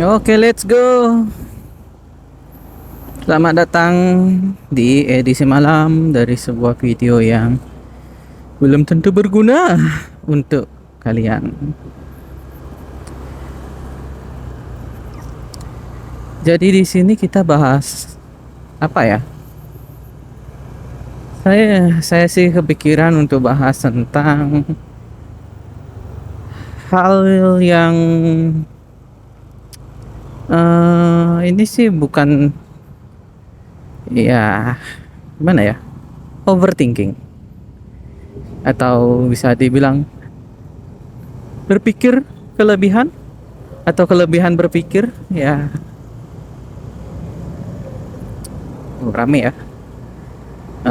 Oke, let's go. Selamat datang di edisi malam dari sebuah video yang belum tentu berguna untuk kalian. Jadi di sini kita bahas apa ya? Saya sih kepikiran untuk bahas tentang hal yang ini sih bukan ya gimana ya, overthinking, atau bisa dibilang berpikir kelebihan atau kelebihan berpikir ya. Rame ya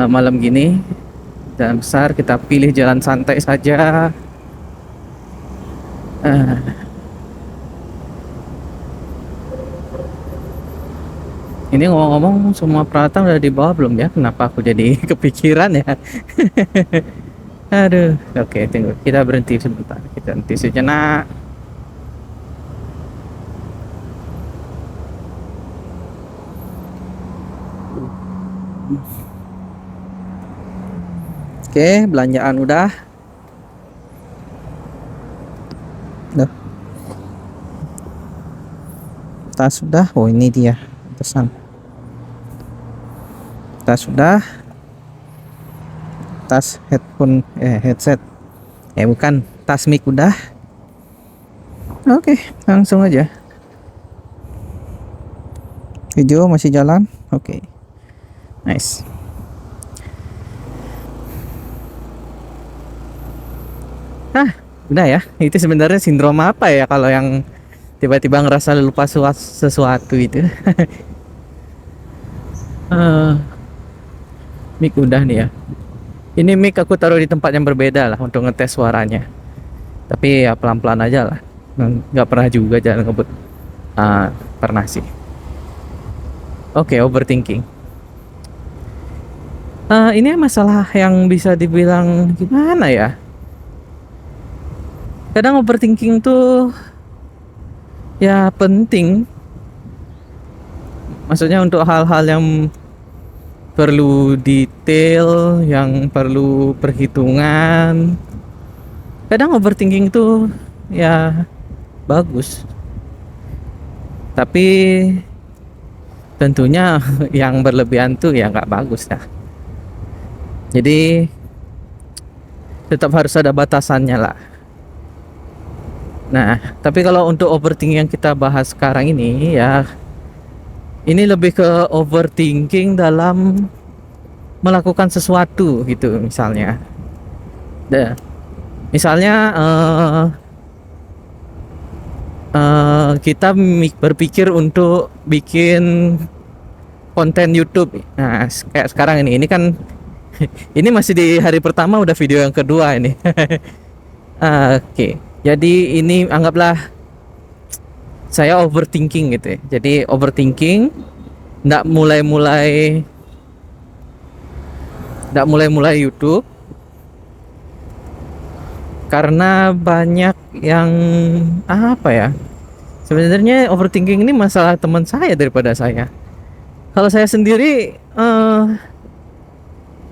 malam gini, dan besar kita pilih jalan santai saja. Ini ngomong-ngomong, semua peralatan udah dibawa belum ya? Kenapa aku jadi kepikiran ya? Aduh, oke, tunggu. Kita berhenti sebentar. Kita berhenti sejenak. Oke, belanjaan udah. Udah. Tas sudah. Oh, ini dia. Pesan. Tas sudah. Tas headphone, headset. Bukan, tas mic udah. Oke, langsung aja. Video masih jalan. Oke. Nice. Udah ya. Itu sebenarnya sindrom apa ya kalau yang tiba-tiba ngerasa lupa sesuatu itu? Mic udah nih ya. Ini mic aku taruh di tempat yang berbeda lah untuk ngetes suaranya. Tapi ya pelan-pelan aja lah. Nggak pernah juga jalan ngebut. Pernah sih. Oke, overthinking. Ini masalah yang bisa dibilang gimana ya? Kadang overthinking tuh ya penting. Maksudnya untuk hal-hal yang perlu detail, yang perlu perhitungan. Kadang overthinking itu ya bagus. Tapi tentunya yang berlebihan tuh ya nggak bagus ya. Jadi tetap harus ada batasannya lah. Nah, tapi kalau untuk overthinking yang kita bahas sekarang ini ya, ini lebih ke overthinking dalam melakukan sesuatu gitu misalnya. Misalnya kita berpikir untuk bikin konten YouTube. Nah, kayak sekarang ini kan ini masih di hari pertama, udah video yang kedua ini. Oke. Jadi ini anggaplah saya overthinking gitu ya. Jadi overthinking, nggak mulai YouTube karena banyak yang apa ya, sebenarnya overthinking ini masalah teman saya daripada saya. Kalau saya sendiri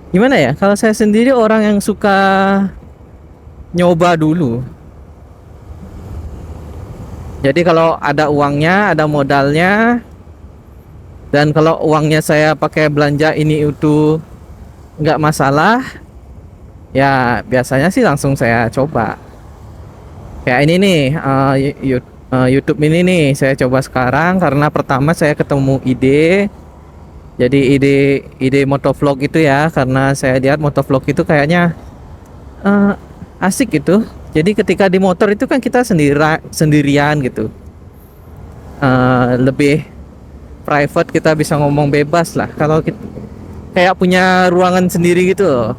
gimana ya, kalau saya sendiri orang yang suka nyoba dulu. Jadi kalau ada uangnya, ada modalnya, dan kalau uangnya saya pakai belanja ini itu nggak masalah, ya biasanya sih langsung saya coba. Kayak ini nih, YouTube ini nih saya coba sekarang karena pertama saya ketemu ide. Jadi ide motovlog itu ya, karena saya lihat motovlog itu kayaknya asik gitu. Jadi ketika di motor itu kan kita sendirian gitu, lebih private, kita bisa ngomong bebas lah. Kalau kita kayak punya ruangan sendiri gitu loh.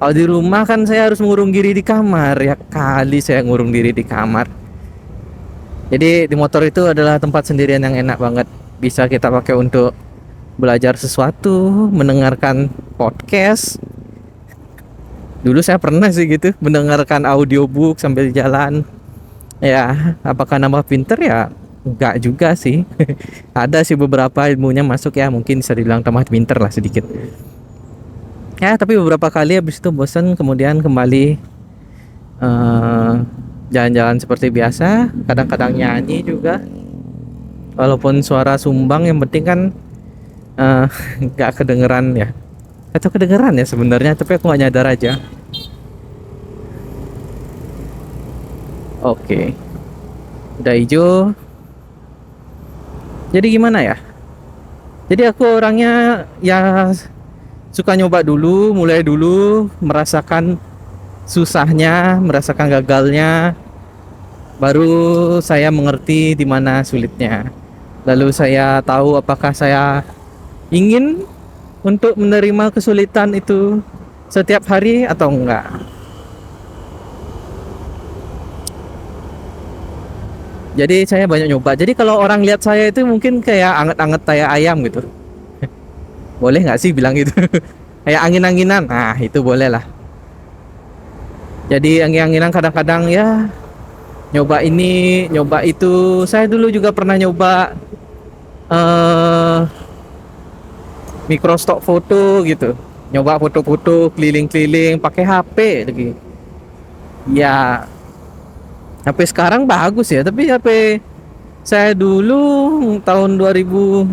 Kalau di rumah kan saya harus ngurung diri di kamar, ya kali saya ngurung diri di kamar. Jadi di motor itu adalah tempat sendirian yang enak banget. Bisa kita pakai untuk belajar sesuatu, mendengarkan podcast. Dulu saya pernah sih gitu, mendengarkan audiobook sambil jalan. Ya, apakah nambah pinter ya? Enggak juga sih. Ada sih beberapa ilmunya masuk ya, mungkin bisa dibilang tambah pinter lah sedikit. Ya, tapi beberapa kali habis itu bosan, kemudian kembali eh, jalan-jalan seperti biasa, kadang-kadang nyanyi juga. Walaupun suara sumbang, yang penting kan eh, nggak kedengeran ya. Atau kedengeran ya sebenarnya, tapi aku nggak nyadar aja. Oke, udah hijau. Jadi gimana ya? Jadi aku orangnya ya suka nyoba dulu, mulai dulu, merasakan susahnya, merasakan gagalnya, baru saya mengerti di mana sulitnya. Lalu saya tahu apakah saya ingin untuk menerima kesulitan itu setiap hari atau enggak. Jadi saya banyak nyoba. Jadi kalau orang lihat saya itu mungkin kayak anget-anget kayak ayam gitu. Boleh nggak sih bilang gitu? Kayak angin-anginan. Nah, itu boleh lah. Jadi angin-anginan kadang-kadang ya nyoba ini, nyoba itu. Saya dulu juga pernah nyoba eh micro stock foto gitu. Nyoba foto-foto keliling-keliling pakai HP lagi. Ya, HP sekarang bagus ya, tapi HP saya dulu tahun 2017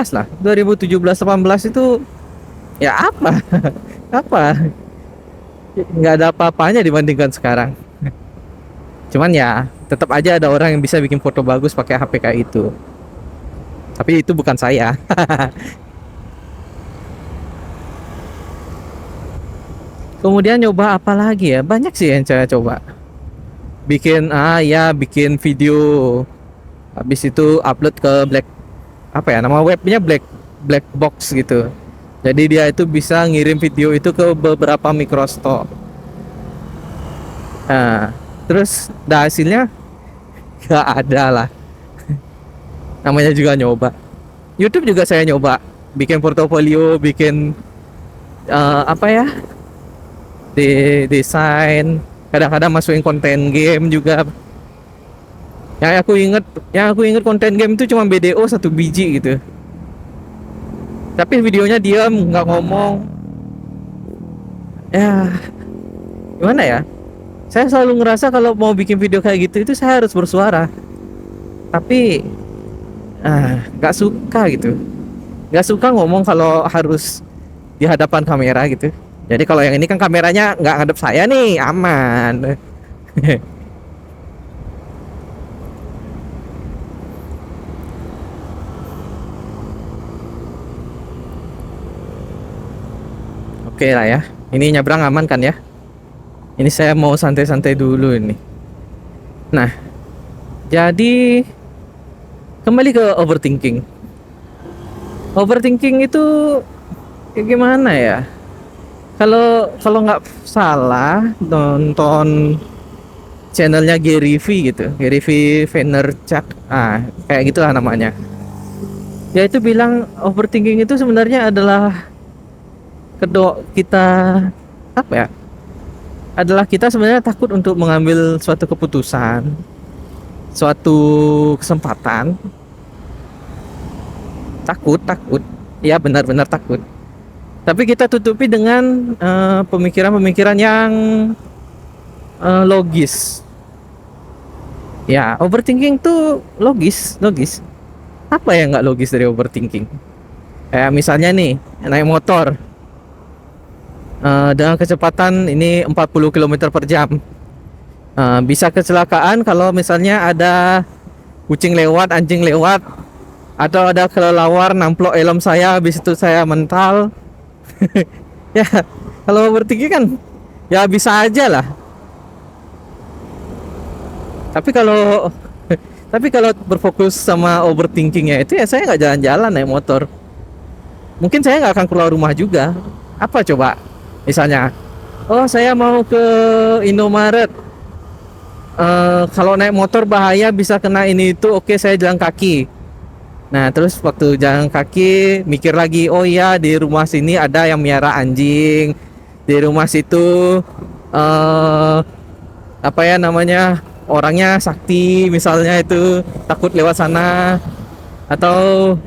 lah, 2017-18 itu ya apa? Apa? Nggak ada apa-apanya dibandingkan sekarang. Cuman ya tetap aja ada orang yang bisa bikin foto bagus pakai HP kayak itu. Tapi itu bukan saya. Kemudian nyoba apa lagi ya? Banyak sih yang saya coba. Bikin ya bikin video. Habis itu upload ke apa ya? Nama webnya Black Box gitu. Jadi dia itu bisa ngirim video itu ke beberapa microstore. Nah, terus hasilnya gak ada lah. Namanya juga nyoba. YouTube juga saya nyoba. Bikin portofolio, bikin apa ya? Desain. Kadang-kadang masukin konten game juga. Yang aku inget konten game itu cuma BDO satu biji gitu. Tapi videonya diam, nggak ngomong. Ya, gimana ya? Saya selalu ngerasa kalau mau bikin video kayak gitu itu saya harus bersuara. Tapi nggak suka gitu. Nggak suka ngomong kalau harus di hadapan kamera gitu. Jadi kalau yang ini kan kameranya nggak ngadep saya nih, aman. Oke lah ya. Ini nyebrang aman kan ya? Ini saya mau santai-santai dulu ini. Nah, jadi kembali ke overthinking. Overthinking itu kayak gimana ya? Kalau kalau nggak salah nonton channelnya Gary V gitu, Gary V Vaynerchuk, kayak gitulah namanya. Dia itu bilang overthinking itu sebenarnya adalah kita apa ya? Adalah kita sebenarnya takut untuk mengambil suatu keputusan, suatu kesempatan. Takut, ya benar-benar takut. Tapi kita tutupi dengan pemikiran-pemikiran yang logis. Ya, overthinking tuh logis. Apa yang nggak logis dari overthinking? Kayak misalnya nih, naik motor dengan kecepatan ini 40 km per jam. Bisa kecelakaan kalau misalnya ada kucing lewat, anjing lewat, atau ada kelelawar namplok helm saya, habis itu saya mental. Ya, kalau overthinking kan ya bisa aja lah. Tapi kalau tapi kalau berfokus sama overthinkingnya itu ya saya nggak jalan-jalan naik motor. Mungkin saya nggak akan keluar rumah juga. Apa coba? Misalnya, oh saya mau ke Indomaret. Kalau naik motor bahaya bisa kena ini itu. Oke, saya jalan kaki. Nah terus waktu jalan kaki mikir lagi, oh iya di rumah sini ada yang miara anjing, di rumah situ apa ya namanya, orangnya sakti misalnya, itu takut lewat sana, atau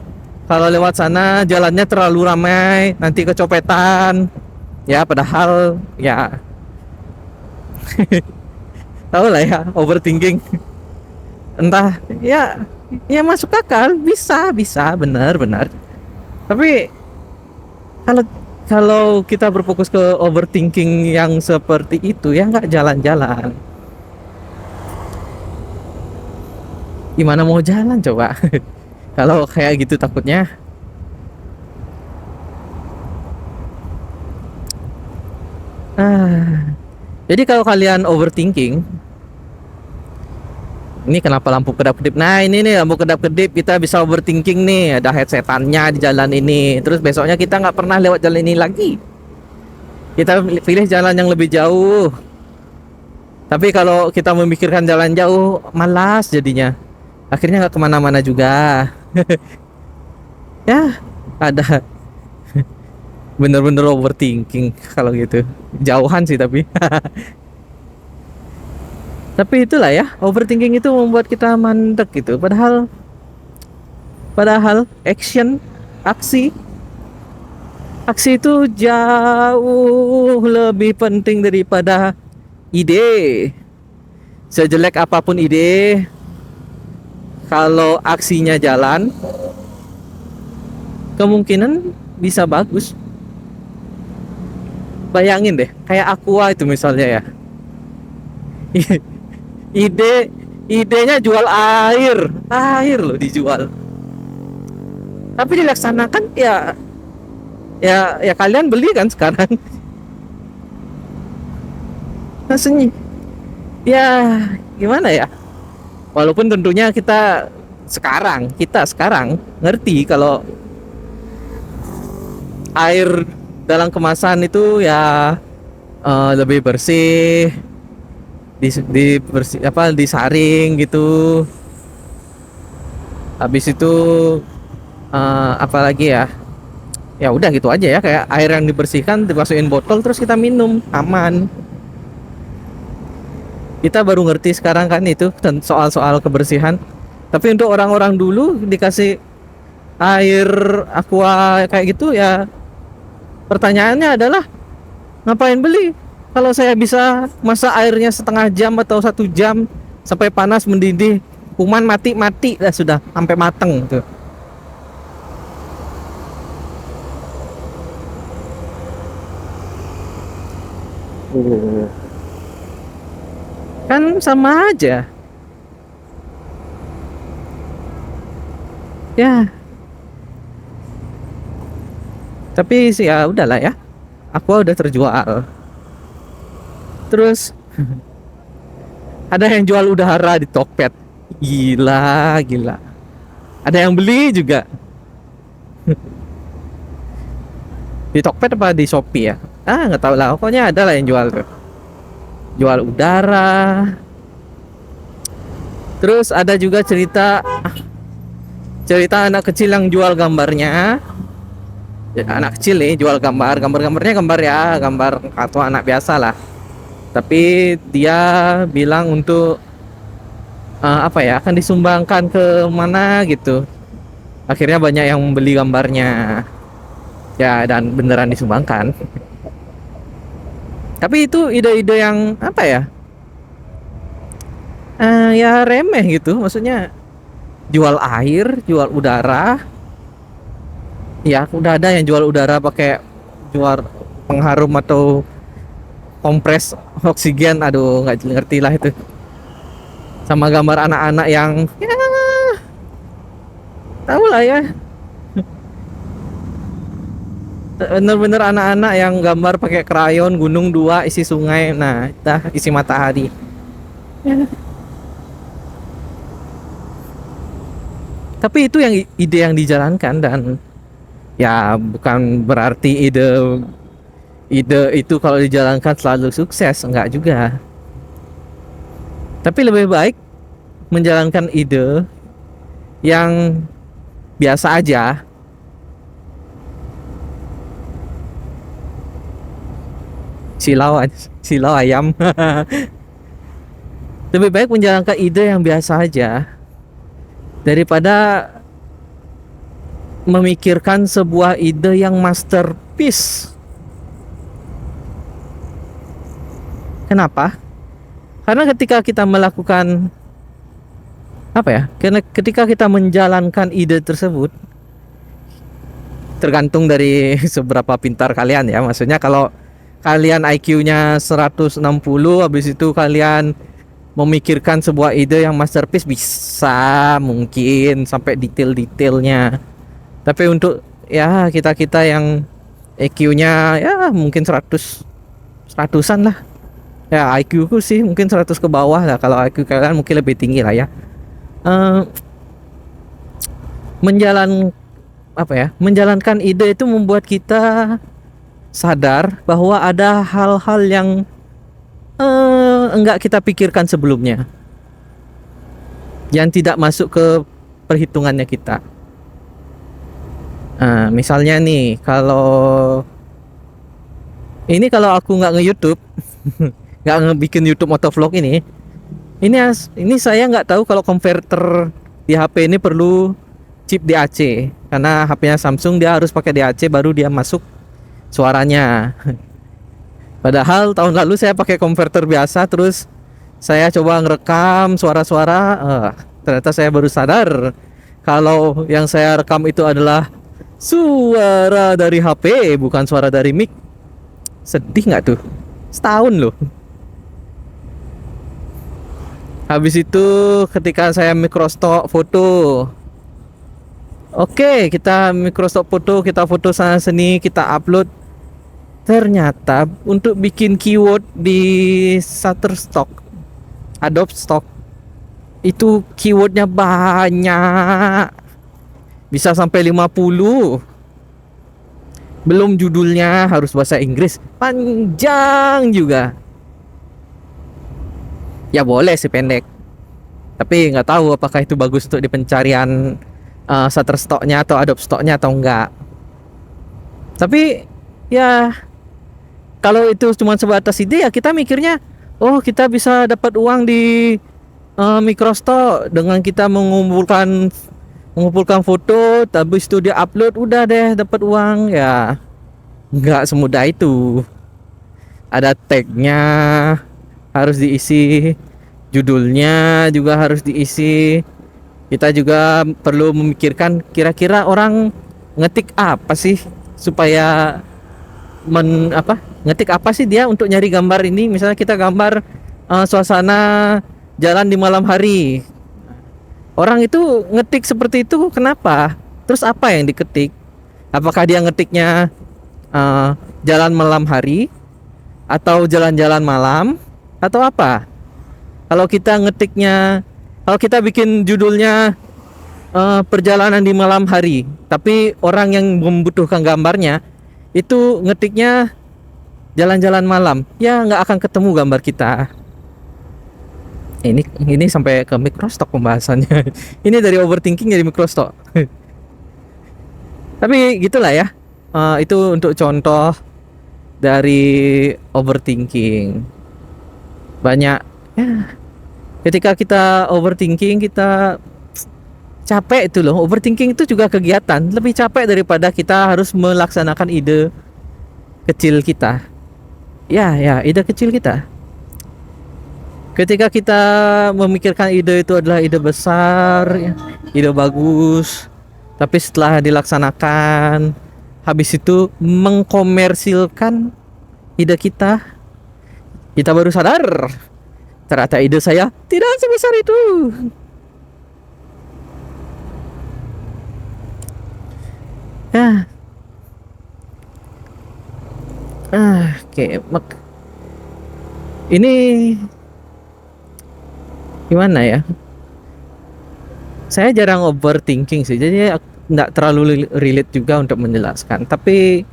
kalau lewat sana jalannya terlalu ramai nanti kecopetan. Ya padahal ya tahu lah ya, overthinking. Entah ya, ya masuk akal, bisa benar benar. Tapi kalau kalau kita berfokus ke overthinking yang seperti itu ya nggak jalan-jalan. Gimana mau jalan coba? Kalau kayak gitu takutnya. Ah, jadi kalau kalian overthinking, ini kenapa lampu kedap-kedip? Nah, ini nih lampu kedap-kedip, kita bisa overthinking nih. Ada headsetannya di jalan ini. Terus besoknya kita nggak pernah lewat jalan ini lagi. Kita pilih jalan yang lebih jauh. Tapi kalau kita memikirkan jalan jauh, malas jadinya. Akhirnya nggak kemana-mana juga. Ya, ada bener-bener overthinking kalau gitu. Jauhan sih tapi. Tapi itulah ya, overthinking itu membuat kita mandek gitu. Padahal aksi aksi itu jauh lebih penting daripada ide. Sejelek apapun ide, kalau aksinya jalan, kemungkinan bisa bagus. Bayangin deh, kayak Aqua itu misalnya ya. Idenya jual air loh dijual. Tapi dilaksanakan ya, ya kalian beli kan sekarang. Maksudnya ya gimana ya, walaupun tentunya kita sekarang ngerti kalau air dalam kemasan itu ya lebih bersih, disaring gitu. Habis itu apalagi ya, ya udah gitu aja ya, kayak air yang dibersihkan dimasukin botol terus kita minum aman. Kita baru ngerti sekarang kan itu soal-soal kebersihan. Tapi untuk orang-orang dulu dikasih air aqua kayak gitu ya, pertanyaannya adalah ngapain beli kalau saya bisa masak airnya setengah jam atau 1 jam sampai panas mendidih, kuman mati dah sudah sampai mateng tuh. Kan sama aja ya. Tapi sih ya udahlah ya, aku udah terjual. Terus ada yang jual udara di Tokped, gila. Ada yang beli juga di Tokped apa di Shopee ya, nggak tahu lah, pokoknya ada lah yang jual tuh, jual udara. Terus ada juga cerita anak kecil yang jual gambarnya. Ya, anak kecil nih jual gambarnya gambar ya, gambar atau anak biasa lah. Tapi dia bilang untuk apa ya, akan disumbangkan ke mana gitu. Akhirnya banyak yang membeli gambarnya. Ya dan beneran disumbangkan. Tapi itu ide-ide yang apa ya? Ya remeh gitu. Maksudnya jual air, jual udara. Ya udah ada yang jual udara pakai jual pengharum atau kompres oksigen. Aduh nggak ngerti lah itu. Sama gambar anak-anak yang ya tahu lah ya, bener-bener anak-anak yang gambar pakai krayon gunung 2 isi sungai, nah dah isi matahari ya. Tapi itu yang ide yang dijalankan, dan ya bukan berarti ide ide itu kalau dijalankan selalu sukses, enggak juga. Tapi lebih baik menjalankan ide yang biasa aja. Silau ayam. Lebih baik menjalankan ide yang biasa aja daripada memikirkan sebuah ide yang masterpiece. Kenapa? Karena ketika kita melakukan apa ya? Karena ketika kita menjalankan ide tersebut, tergantung dari seberapa pintar kalian ya. Maksudnya kalau kalian IQ-nya 160, habis itu kalian memikirkan sebuah ide yang masterpiece, bisa mungkin sampai detail-detailnya. Tapi untuk ya kita-kita yang IQ-nya ya mungkin 100-an lah. Ya IQ ku sih mungkin 100 ke bawah lah. Kalau IQ kalian mungkin lebih tinggi lah ya. Menjalankan ide itu membuat kita sadar bahwa ada hal-hal yang enggak kita pikirkan sebelumnya, yang tidak masuk ke perhitungannya kita. Misalnya nih, kalau aku nggak nge-YouTube, nggak ngebikin YouTube motovlog ini saya nggak tahu kalau konverter di HP ini perlu chip DAC, karena HP-nya Samsung dia harus pakai DAC baru dia masuk suaranya. Padahal tahun lalu saya pakai konverter biasa, terus saya coba ngerekam suara-suara, ternyata saya baru sadar kalau yang saya rekam itu adalah suara dari HP, bukan suara dari mic. Sedih nggak tuh? Setahun loh. Habis itu ketika saya microstop foto, oke, kita microstop foto, kita foto sana sini, kita upload. Ternyata untuk bikin keyword di Shutterstock, Adobe Stock, itu keywordnya banyak, bisa sampai 50. Belum judulnya harus bahasa Inggris, panjang juga. Ya boleh sih pendek, tapi nggak tahu apakah itu bagus untuk di pencarian Shutterstocknya atau Adobe Stocknya atau enggak. Tapi ya kalau itu cuma sebatas ide, ya kita mikirnya, oh kita bisa dapat uang di microstock dengan kita mengumpulkan foto, habis itu dia upload, udah deh dapat uang. Ya nggak semudah itu. Ada tagnya harus diisi, judulnya juga harus diisi. Kita juga perlu memikirkan kira-kira orang ngetik apa sih supaya ngetik apa sih dia untuk nyari gambar ini. Misalnya kita gambar suasana jalan di malam hari, orang itu ngetik seperti itu kenapa? Terus apa yang diketik? Apakah dia ngetiknya jalan malam hari atau jalan-jalan malam atau apa? Kalau kita bikin judulnya perjalanan di malam hari, tapi orang yang membutuhkan gambarnya itu ngetiknya jalan-jalan malam, ya nggak akan ketemu gambar kita. Ini sampai ke microstock pembahasannya. Ini dari overthinking jadi microstock. Tapi gitulah ya. Itu untuk contoh dari overthinking. Banyak ya. Ketika kita overthinking, kita capek itu loh. Overthinking itu juga kegiatan, lebih capek daripada kita harus melaksanakan ide kecil kita. Ya, ide kecil kita. Ketika kita memikirkan ide itu adalah ide besar, ya, ide bagus, tapi setelah dilaksanakan, habis itu mengkomersilkan ide kita baru sadar ternyata ide saya tidak sebesar itu. Ya. Oke, ini gimana ya? Saya jarang overthinking sih, jadi nggak terlalu relate juga untuk menjelaskan. Tapi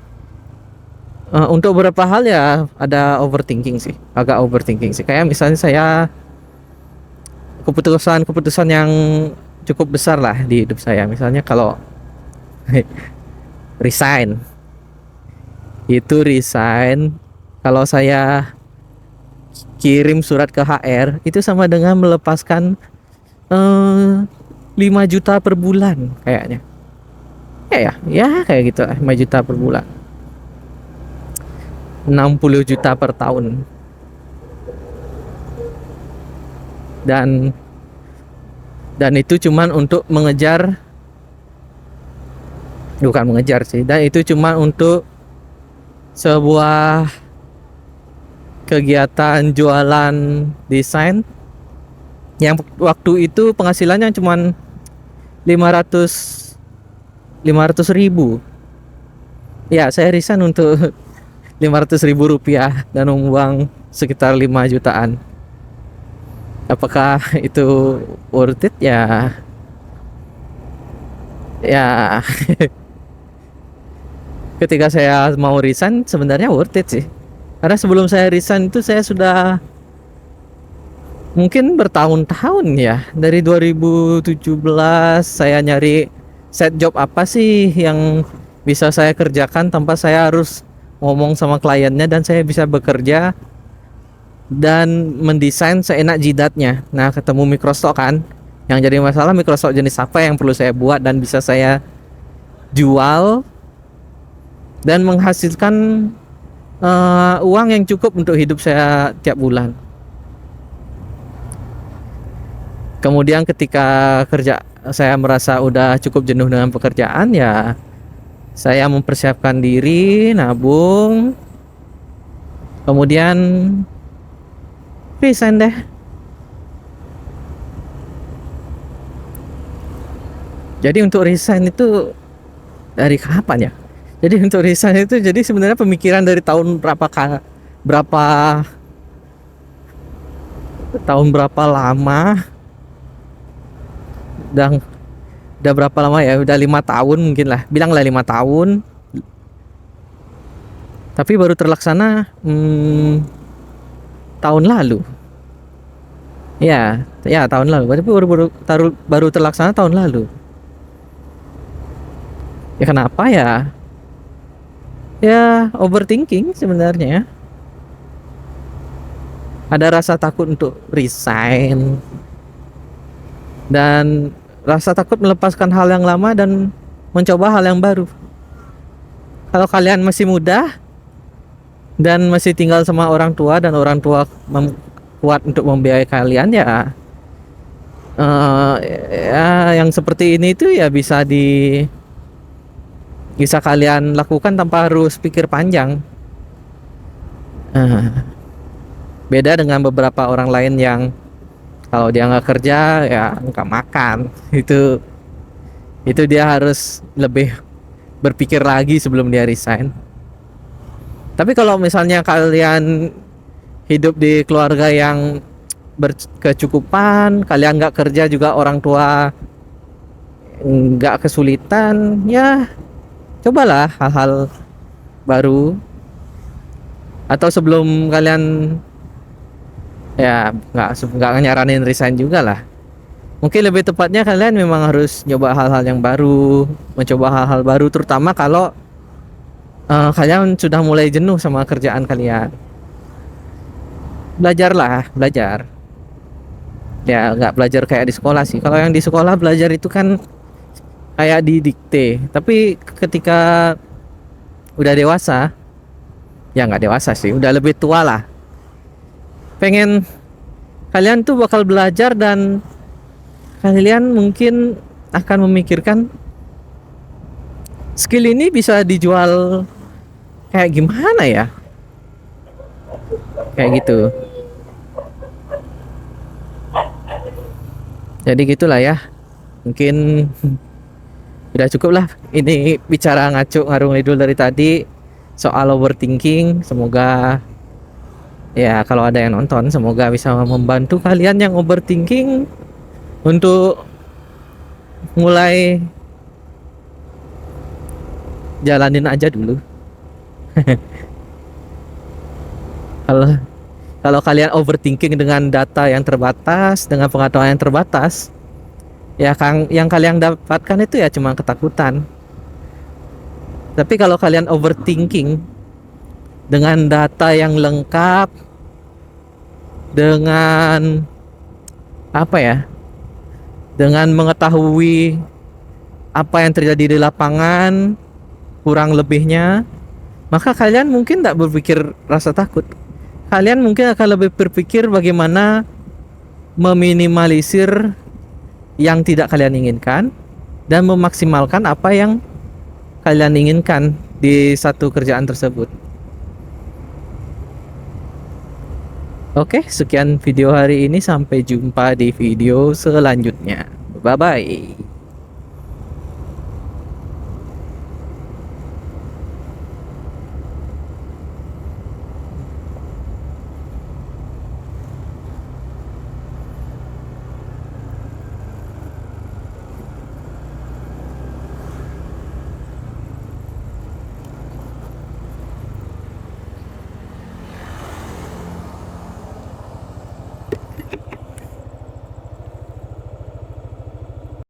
untuk beberapa hal ya ada overthinking sih, agak overthinking sih. Kayak misalnya saya keputusan yang cukup besar lah di hidup saya. Misalnya kalau resign, kalau saya kirim surat ke HR itu sama dengan melepaskan 5 juta per bulan kayaknya. Ya kayak gitu lah, 5 juta per bulan. 60 juta per tahun. Dan itu cuman untuk bukan mengejar sih, dan itu cuma untuk sebuah kegiatan jualan desain yang waktu itu penghasilannya cuma 500 ribu. Ya, saya resign untuk 500 ribu rupiah dan uang sekitar 5 jutaan. Apakah itu worth it? Ya ketika saya mau resign sebenarnya worth it sih, karena sebelum saya resign itu saya sudah mungkin bertahun-tahun ya, dari 2017 saya nyari set job apa sih yang bisa saya kerjakan tanpa saya harus ngomong sama kliennya, dan saya bisa bekerja dan mendesain seenak jidatnya. Nah, ketemu Microsoft kan, yang jadi masalah Microsoft jenis apa yang perlu saya buat dan bisa saya jual dan menghasilkan uang yang cukup untuk hidup saya tiap bulan. Kemudian ketika kerja saya merasa udah cukup jenuh dengan pekerjaan, ya saya mempersiapkan diri, nabung, kemudian resign deh. Jadi untuk resign itu dari kapan ya? Jadi untuk resign itu jadi sebenarnya pemikiran dari tahun berapa lama, dan udah berapa lama ya, udah 5 tahun mungkin lah, bilanglah 5 tahun, tapi baru terlaksana tahun lalu. Ya tahun lalu, tapi baru terlaksana tahun lalu. Ya kenapa ya? Ya overthinking sebenarnya. Ada rasa takut untuk resign dan rasa takut melepaskan hal yang lama dan mencoba hal yang baru. Kalau kalian masih muda dan masih tinggal sama orang tua dan orang tua kuat untuk membiayai kalian, ya yang seperti ini itu ya bisa kalian lakukan tanpa harus pikir panjang. Beda dengan beberapa orang lain yang kalau dia nggak kerja ya nggak makan. Itu dia harus lebih berpikir lagi sebelum dia resign. Tapi kalau misalnya kalian hidup di keluarga yang berkecukupan, kalian nggak kerja juga, orang tua nggak kesulitan, ya cobalah hal-hal baru. Atau sebelum kalian, ya nggak nyaranin resign juga lah, mungkin lebih tepatnya kalian memang harus nyoba hal-hal yang baru, mencoba hal-hal baru, terutama kalau kalian sudah mulai jenuh sama kerjaan kalian. Belajar ya, nggak belajar kayak di sekolah sih. Kalau yang di sekolah belajar itu kan kayak didikte, tapi ketika udah dewasa, ya nggak dewasa sih, udah lebih tua lah, kalian tuh bakal belajar dan kalian mungkin akan memikirkan skill ini bisa dijual kayak gimana ya, kayak gitu. Jadi gitulah ya, mungkin udah cukup lah ini bicara ngaco ngarung ngidul dari tadi soal overthinking. Semoga ya kalau ada yang nonton, semoga bisa membantu kalian yang overthinking untuk mulai jalanin aja dulu. Kalau kalian overthinking dengan data yang terbatas, dengan pengetahuan yang terbatas, ya yang kalian dapatkan itu ya cuma ketakutan. Tapi kalau kalian overthinking dengan data yang lengkap, dengan apa ya? Dengan mengetahui apa yang terjadi di lapangan kurang lebihnya, maka kalian mungkin tidak berpikir rasa takut. Kalian mungkin akan lebih berpikir bagaimana meminimalisir yang tidak kalian inginkan dan memaksimalkan apa yang kalian inginkan di satu kerjaan tersebut. Oke, sekian video hari ini. Sampai jumpa di video selanjutnya. Bye bye.